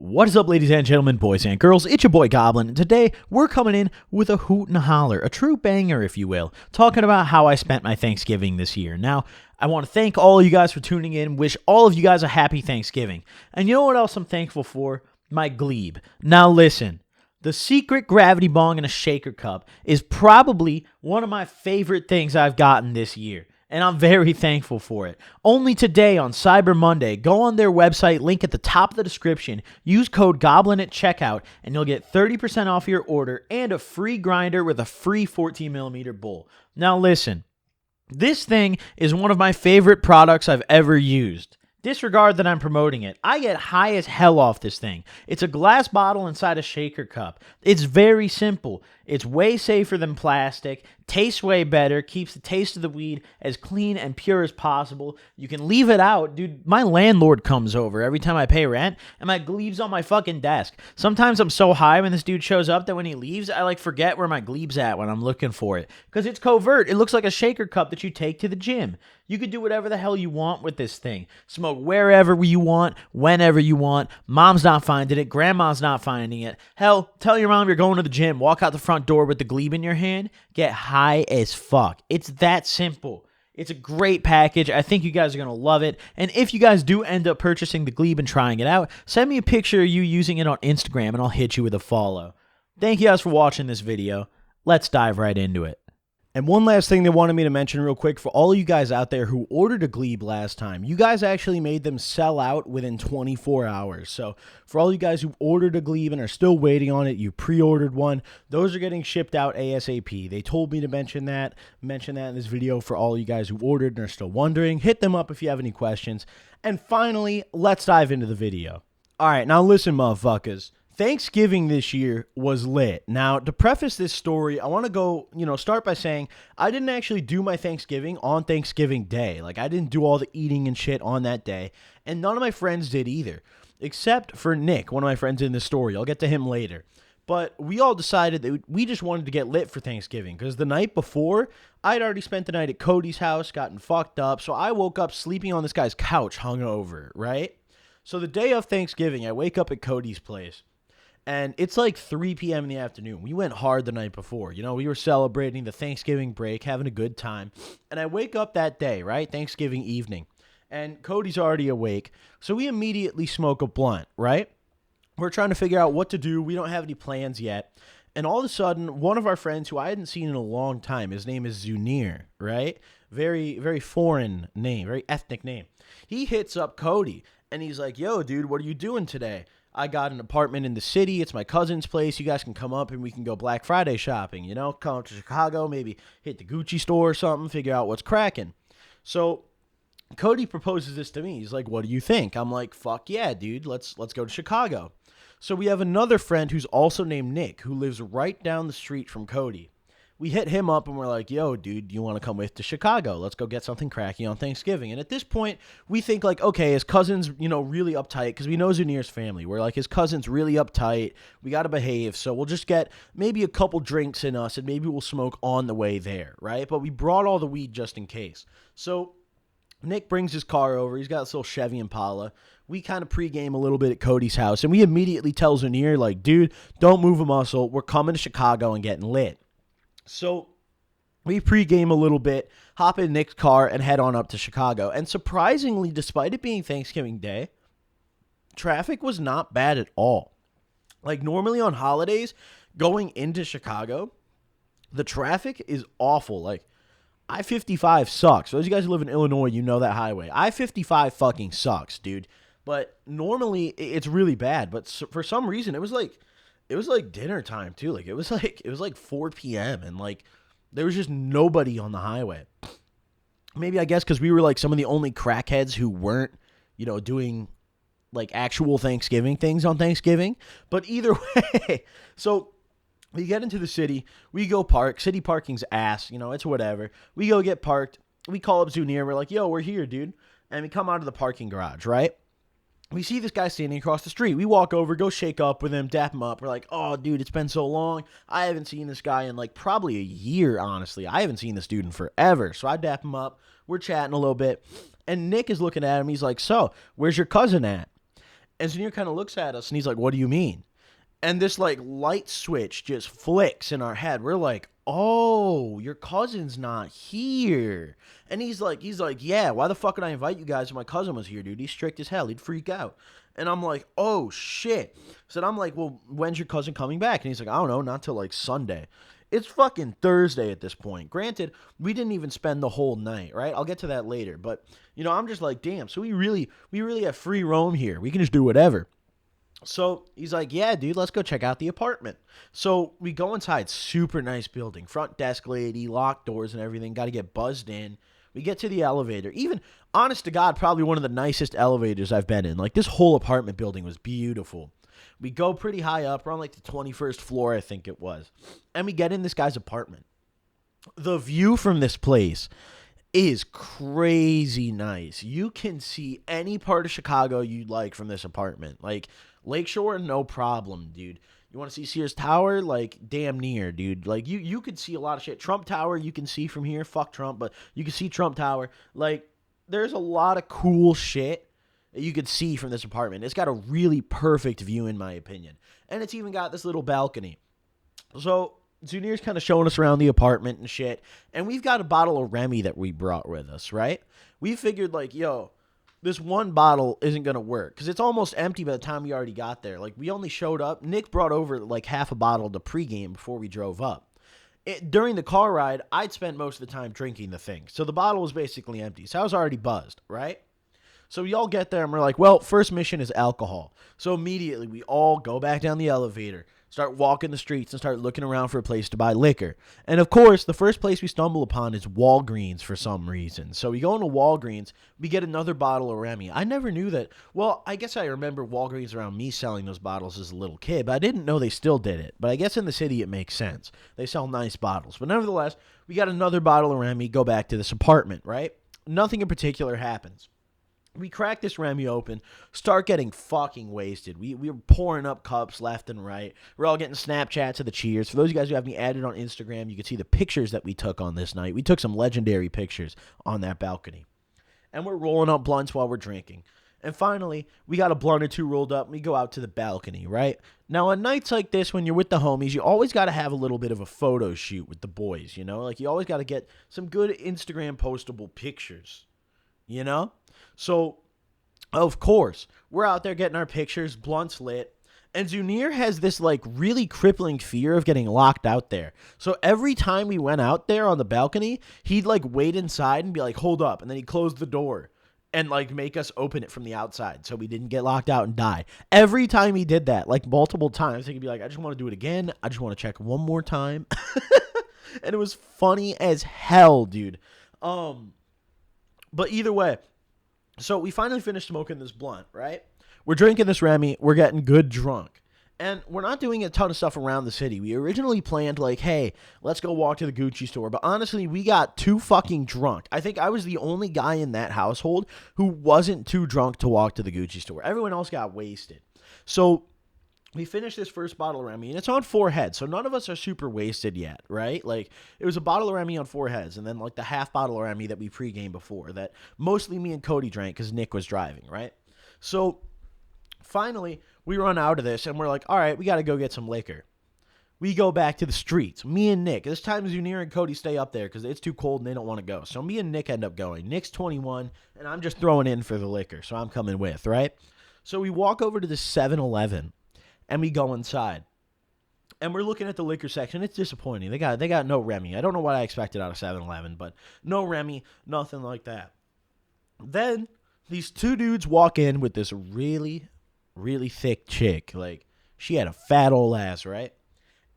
What is up, ladies and gentlemen, boys and girls? It's your boy Goblin, and today we're coming in with a hoot and a holler, a true banger, if you will, talking about how I spent my Thanksgiving this year. Now, I want to thank all of you guys for tuning in, wish all of you guys a happy Thanksgiving. And you know what else I'm thankful for? My Glebe. Now listen, the secret gravity bong in a shaker cup is probably one of my favorite things I've gotten this year. And I'm very thankful for it. Only today on Cyber Monday, go on their website, link at the top of the description, use code GOBLIN at checkout, and you'll get 30% off your order and a free grinder with a free 14mm bowl. Now listen, this thing is one of my favorite products I've ever used. Disregard that I'm promoting it. I get high as hell off this thing. It's a glass bottle inside a shaker cup. It's very simple. It's way safer than plastic, tastes way better, keeps the taste of the weed as clean and pure as possible. You can leave it out. Dude, my landlord comes over every time I pay rent, and my Glebe's on my fucking desk. Sometimes I'm so high when this dude shows up that when he leaves, I forget where my Glebe's at when I'm looking for it. Because it's covert. It looks like a shaker cup that you take to the gym. You could do whatever the hell you want with this thing. Smoke wherever you want, whenever you want. Mom's not finding it. Grandma's not finding it. Hell, tell your mom you're going to the gym. Walk out the front door with the Glebe in your hand. Get high as fuck. It's that simple. It's a great package. I think you guys are going to love it. And if you guys do end up purchasing the Glebe and trying it out, send me a picture of you using it on Instagram and I'll hit you with a follow. Thank you guys for watching this video. Let's dive right into it. And one last thing they wanted me to mention real quick for all of you guys out there who ordered a Glebe last time. You guys actually made them sell out within 24 hours. So for all you guys who ordered a Glebe and are still waiting on it, you pre-ordered one, those are getting shipped out ASAP. They told me to mention that in this video for all you guys who ordered and are still wondering. Hit them up if you have any questions. And finally, let's dive into the video. All right, now listen, motherfuckers. Thanksgiving this year was lit. Now, to preface this story, I want to start by saying I didn't actually do my Thanksgiving on Thanksgiving Day. I didn't do all the eating and shit on that day, and none of my friends did either, except for Nick, one of my friends in this story. I'll get to him later. But we all decided that we just wanted to get lit for Thanksgiving because the night before, I'd already spent the night at Cody's house, gotten fucked up, so I woke up sleeping on this guy's couch hungover, right? So the day of Thanksgiving, I wake up at Cody's place. And it's 3 p.m. in the afternoon. We went hard the night before. We were celebrating the Thanksgiving break, having a good time. And I wake up that day, right? Thanksgiving evening. And Cody's already awake. So we immediately smoke a blunt, right? We're trying to figure out what to do. We don't have any plans yet. And all of a sudden, one of our friends who I hadn't seen in a long time, his name is Zunir, right? Very, very foreign name, very ethnic name. He hits up Cody. And he's like, yo, dude, what are you doing today? I got an apartment in the city. It's my cousin's place. You guys can come up and we can go Black Friday shopping, come up to Chicago, maybe hit the Gucci store or something, figure out what's cracking. So Cody proposes this to me. He's like, what do you think? I'm like, fuck yeah, dude. Let's go to Chicago. So we have another friend who's also named Nick who lives right down the street from Cody. We hit him up and we're like, yo, dude, do you want to come with to Chicago? Let's go get something cracking on Thanksgiving. And at this point, we think okay, his cousin's, really uptight because we know Zunir's family. We're like, his cousin's really uptight. We got to behave. So we'll just get maybe a couple drinks in us and maybe we'll smoke on the way there, right? But we brought all the weed just in case. So Nick brings his car over. He's got this little Chevy Impala. We kind of pregame a little bit at Cody's house. And we immediately tell Zunir, dude, don't move a muscle. We're coming to Chicago and getting lit. So we pregame a little bit, hop in Nick's car, and head on up to Chicago. And surprisingly, despite it being Thanksgiving Day, traffic was not bad at all. Normally on holidays, going into Chicago, the traffic is awful. I-55 sucks. For those of you guys who live in Illinois, you know that highway. I-55 fucking sucks, dude. But normally, it's really bad. But for some reason, it was dinner time too. It was 4 p.m. and there was just nobody on the highway. Maybe I guess because we were some of the only crackheads who weren't, doing actual Thanksgiving things on Thanksgiving. But either way, so we get into the city, we go park. City parking's ass, it's whatever. We go get parked. We call up Zunir. We're like, yo, we're here, dude. And we come out of the parking garage, right? We see this guy standing across the street. We walk over, go shake up with him, dap him up. We're like, oh, dude, it's been so long. I haven't seen this guy in probably a year, honestly. I haven't seen this dude in forever. So I dap him up. We're chatting a little bit. And Nick is looking at him. He's like, so, where's your cousin at? And Zanir kind of looks at us and he's like, what do you mean? And this like light switch just flicks in our head. We're like, oh, your cousin's not here. And he's like, yeah, why the fuck would I invite you guys if my cousin was here, dude? He's strict as hell. He'd freak out. And I'm like, oh shit. So I'm like, well, when's your cousin coming back? And he's like, I don't know, not till like Sunday. It's fucking Thursday at this point. Granted, we didn't even spend the whole night, right? I'll get to that later. But, I'm just like, damn, so we really have free roam here. We can just do whatever. So he's like, yeah, dude, let's go check out the apartment. So we go inside, super nice building, front desk lady, locked doors and everything, got to get buzzed in. We get to the elevator. Even, honest to God, probably one of the nicest elevators I've been in. Like, this whole apartment building was beautiful. We go pretty high up. We're on, like, the 21st floor, I think it was. And we get in this guy's apartment. The view from this place is crazy nice. You can see any part of Chicago you'd like from this apartment. Like, Lakeshore, no problem, dude. You want to see Sears Tower? Like, damn near, dude. Like, you could see a lot of shit. Trump Tower, you can see from here. Fuck Trump, but you can see Trump Tower. Like, there's a lot of cool shit that you could see from this apartment. It's got a really perfect view, in my opinion. And it's even got this little balcony. So, Zunir's kind of showing us around the apartment and shit. And we've got a bottle of Remy that we brought with us, right? We figured, like, yo, this one bottle isn't going to work because it's almost empty by the time we already got there. Like, we only showed up. Nick brought over, like, half a bottle to pregame before we drove up. During the car ride, I'd spent most of the time drinking the thing. So the bottle was basically empty. So I was already buzzed, right? So we all get there and we're like, well, first mission is alcohol. So immediately we all go back down the elevator, start walking the streets, and start looking around for a place to buy liquor. And of course, the first place we stumble upon is Walgreens for some reason. So we go into Walgreens, we get another bottle of Remy. I never knew that. Well, I guess I remember Walgreens around me selling those bottles as a little kid, but I didn't know they still did it. But I guess in the city it makes sense. They sell nice bottles. But nevertheless, we got another bottle of Remy, go back to this apartment, right? Nothing in particular happens. We crack this Remy open, start getting fucking wasted. We were pouring up cups left and right. We're all getting Snapchats of the cheers. For those of you guys who have me added on Instagram, you can see the pictures that we took on this night. We took some legendary pictures on that balcony. And we're rolling up blunts while we're drinking. And finally, we got a blunt or two rolled up, and we go out to the balcony, right? Now, on nights like this, when you're with the homies, you always got to have a little bit of a photo shoot with the boys, you know? Like, you always got to get some good Instagram postable pictures, you know? So, of course, we're out there getting our pictures, blunts lit, and Zunir has this, like, really crippling fear of getting locked out there. So every time we went out there on the balcony, he'd, like, wait inside and be like, hold up, and then he'd close the door and, like, make us open it from the outside so we didn't get locked out and die. Every time he did that, like, multiple times, he'd be like, I just want to do it again. I just want to check one more time. And it was funny as hell, dude. But either way, so we finally finished smoking this blunt, right? We're drinking this Remy. We're getting good drunk. And we're not doing a ton of stuff around the city. We originally planned, like, hey, let's go walk to the Gucci store. But honestly, we got too fucking drunk. I think I was the only guy in that household who wasn't too drunk to walk to the Gucci store. Everyone else got wasted. So we finished this first bottle of Remy, and it's on 4 heads, so none of us are super wasted yet, right? Like, it was a bottle of Remy on 4 heads, and then, like, the half bottle of Remy that we pregame before that mostly me and Cody drank because Nick was driving, right? So, finally, we run out of this, and we're like, all right, we got to go get some liquor. We go back to the streets. Me and Nick. This time, Zunir and Cody stay up there because it's too cold and they don't want to go. So, me and Nick end up going. Nick's 21, and I'm just throwing in for the liquor, so I'm coming with, right? So, we walk over to the 7-Eleven. And we go inside. And we're looking at the liquor section. It's disappointing. They got no Remy. I don't know what I expected out of 7-Eleven, but no Remy, nothing like that. Then these 2 dudes walk in with this really, really thick chick. Like, she had a fat old ass, right?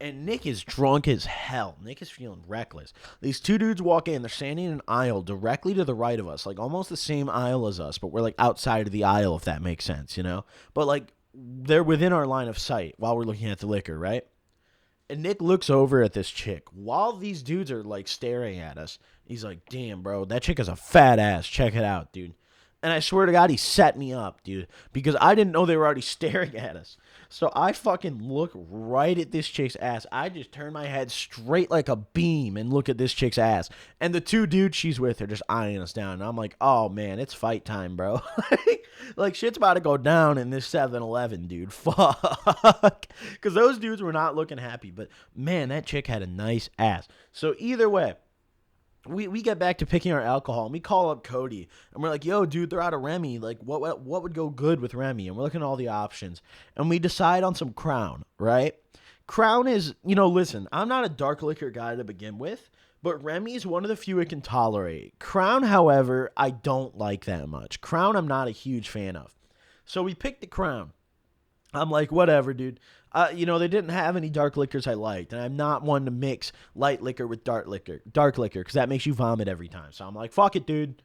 And Nick is drunk as hell. Nick is feeling reckless. These 2 dudes walk in. They're standing in an aisle directly to the right of us. Like, almost the same aisle as us, but we're, like, outside of the aisle, if that makes sense, you know? But, like, they're within our line of sight while we're looking at the liquor, right? And Nick looks over at this chick while these dudes are, like, staring at us. He's like, damn, bro, that chick has a fat ass. Check it out, dude. And I swear to God, he set me up, dude, because I didn't know they were already staring at us. So I fucking look right at this chick's ass. I just turn my head straight like a beam and look at this chick's ass. And the two dudes she's with are just eyeing us down. And I'm like, oh, man, it's fight time, bro. Like, shit's about to go down in this 7-Eleven, dude. Fuck. Because those dudes were not looking happy. But, man, that chick had a nice ass. So either way, we get back to picking our alcohol, and we call up Cody, and we're like, yo, dude, they're out of Remy. Like, what would go good with Remy? And we're looking at all the options, and we decide on some Crown, right? Crown is, listen, I'm not a dark liquor guy to begin with, but Remy is one of the few I can tolerate. Crown, however, I don't like that much. Crown, I'm not a huge fan of. So we picked the Crown. I'm like, whatever, dude. They didn't have any dark liquors I liked, and I'm not one to mix light liquor with dark liquor, because that makes you vomit every time. So I'm like, fuck it, dude.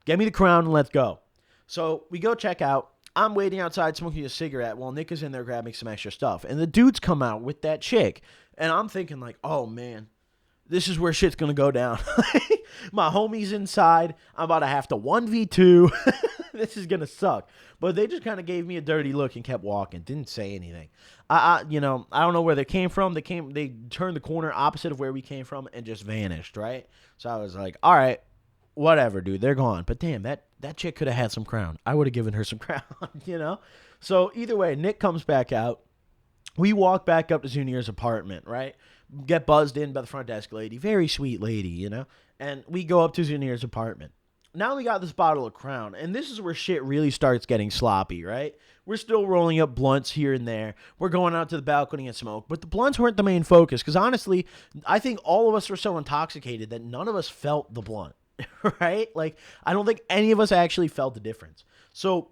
Get me the Crown and let's go. So we go check out. I'm waiting outside smoking a cigarette while Nick is in there grabbing some extra stuff. And the dudes come out with that chick. And I'm thinking like, oh, man, this is where shit's going to go down. My homie's inside. I'm about to have to 1v2. This is going to suck. But they just kind of gave me a dirty look and kept walking. Didn't say anything. I don't know where they came from. They turned the corner opposite of where we came from and just vanished, right? So I was like, all right, whatever, dude. They're gone. But damn, that chick could have had some Crown. I would have given her some Crown, So either way, Nick comes back out. We walk back up to Zunir's apartment, right? Get buzzed in by the front desk lady. Very sweet lady, And we go up to Zunir's apartment. Now we got this bottle of Crown, and this is where shit really starts getting sloppy, right? We're still rolling up blunts here and there. We're going out to the balcony and smoke, but the blunts weren't the main focus, because honestly, I think all of us were so intoxicated that none of us felt the blunt, right? Like, I don't think any of us actually felt the difference. So,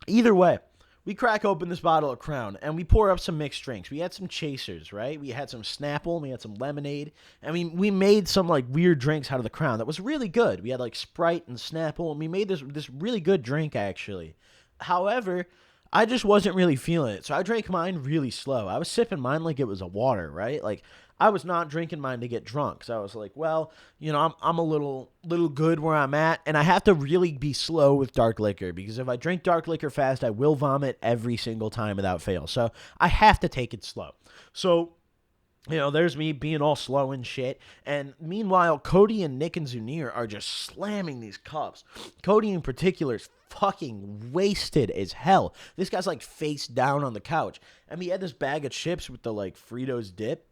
either way, we crack open this bottle of Crown, and we pour up some mixed drinks. We had some chasers, right? We had some Snapple, and we had some lemonade. And we made some, like, weird drinks out of the Crown that was really good. We had, like, Sprite and Snapple, and we made this really good drink, actually. However, I just wasn't really feeling it, so I drank mine really slow. I was sipping mine like it was a water, right? Like, I was not drinking mine to get drunk. So I was like, well, I'm a little good where I'm at, and I have to really be slow with dark liquor, because if I drink dark liquor fast, I will vomit every single time without fail. So I have to take it slow. So, there's me being all slow and shit. And meanwhile, Cody and Nick and Zunir are just slamming these cups. Cody in particular is fucking wasted as hell. This guy's like face down on the couch. And he had this bag of chips with the like Fritos dip.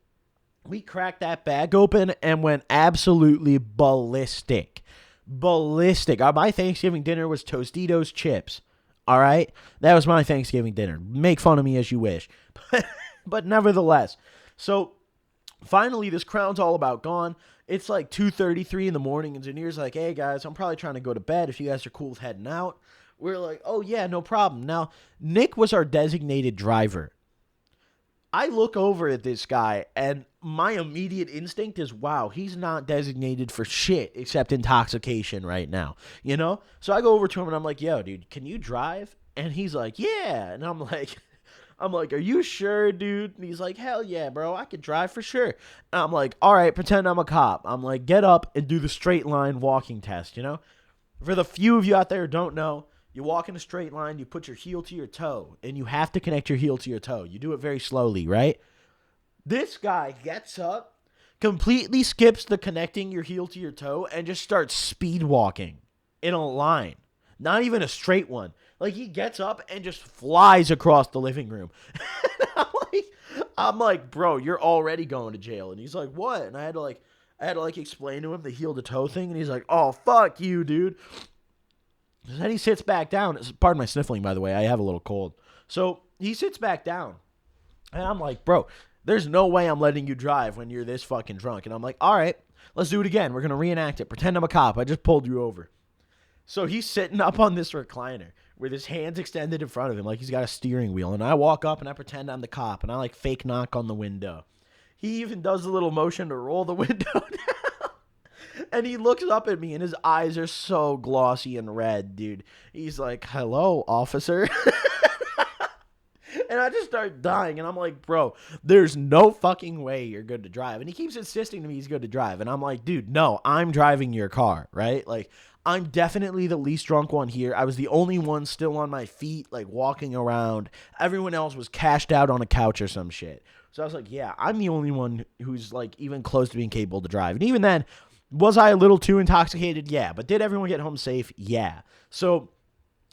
We cracked that bag open and went absolutely ballistic. Ballistic. My Thanksgiving dinner was Tostitos chips. All right? That was my Thanksgiving dinner. Make fun of me as you wish. But nevertheless. So, finally, this Crown's all about gone. It's like 2:33 in the morning, and Zunir's like, hey, guys, I'm probably trying to go to bed if you guys are cool with heading out. We're like, oh, yeah, no problem. Now, Nick was our designated driver. I look over at this guy, and my immediate instinct is, wow, he's not designated for shit except intoxication right now, So I go over to him, and I'm like, yo, dude, can you drive? And he's like, yeah. And I'm like, are you sure, dude? And he's like, hell yeah, bro, I could drive for sure. And I'm like, all right, pretend I'm a cop. I'm like, get up and do the straight line walking test, For the few of you out there who don't know, you walk in a straight line, you put your heel to your toe, and you have to connect your heel to your toe. You do it very slowly, right? This guy gets up, completely skips the connecting your heel to your toe, and just starts speed walking in a line. Not even a straight one. Like, he gets up and just flies across the living room. I'm like, bro, you're already going to jail. And he's like, what? And I had to explain to him the heel to toe thing, and he's like, oh, fuck you, dude. Then he sits back down. Pardon my sniffling, by the way. I have a little cold. So he sits back down. And I'm like, bro, there's no way I'm letting you drive when you're this fucking drunk. And I'm like, all right, let's do it again. We're going to reenact it. Pretend I'm a cop. I just pulled you over. So he's sitting up on this recliner with his hands extended in front of him like he's got a steering wheel. And I walk up and I pretend I'm the cop. And I like fake knock on the window. He even does a little motion to roll the window down. And he looks up at me, and his eyes are so glossy and red, dude. He's like, hello, officer. And I just start dying, and I'm like, bro, there's no fucking way you're good to drive. And he keeps insisting to me he's good to drive. And I'm like, dude, no, I'm driving your car, right? Like, I'm definitely the least drunk one here. I was the only one still on my feet, like, walking around. Everyone else was cashed out on a couch or some shit. So I was like, yeah, I'm the only one who's, like, even close to being capable to drive. And even then, was I a little too intoxicated? Yeah. But did everyone get home safe? Yeah. So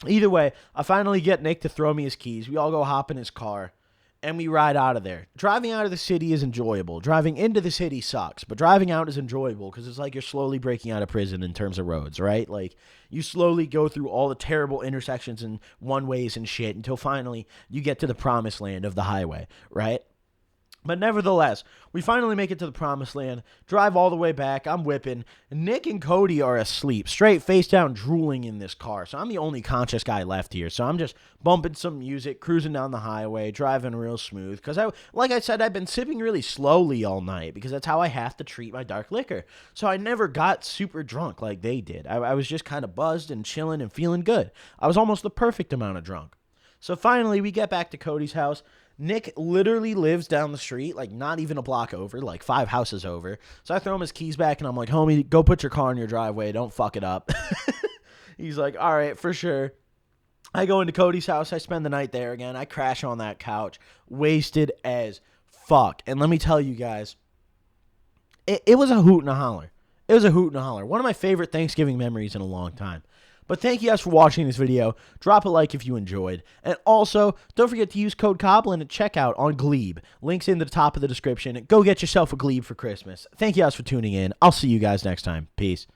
either way, I finally get Nick to throw me his keys. We all go hop in his car, and we ride out of there. Driving out of the city is enjoyable. Driving into the city sucks, but driving out is enjoyable because it's like you're slowly breaking out of prison in terms of roads, right? Like, you slowly go through all the terrible intersections and one-ways and shit until finally you get to the promised land of the highway, right? But nevertheless, we finally make it to the promised land, drive all the way back, I'm whipping. Nick and Cody are asleep, straight face down, drooling in this car. So I'm the only conscious guy left here. So I'm just bumping some music, cruising down the highway, driving real smooth. Because, like I said, I've been sipping really slowly all night because that's how I have to treat my dark liquor. So I never got super drunk like they did. I was just kind of buzzed and chilling and feeling good. I was almost the perfect amount of drunk. So finally, we get back to Cody's house. Nick literally lives down the street, like not even a block over, like 5 houses over. So I throw him his keys back, and I'm like, homie, go put your car in your driveway. Don't fuck it up. He's like, all right, for sure. I go into Cody's house. I spend the night there again. I crash on that couch, wasted as fuck. And let me tell you guys, it was a hoot and a holler. It was a hoot and a holler. One of my favorite Thanksgiving memories in a long time. But thank you guys for watching this video. Drop a like if you enjoyed. And also, don't forget to use code Goblin at checkout on Glebe. Links in the top of the description. Go get yourself a Glebe for Christmas. Thank you guys for tuning in. I'll see you guys next time. Peace.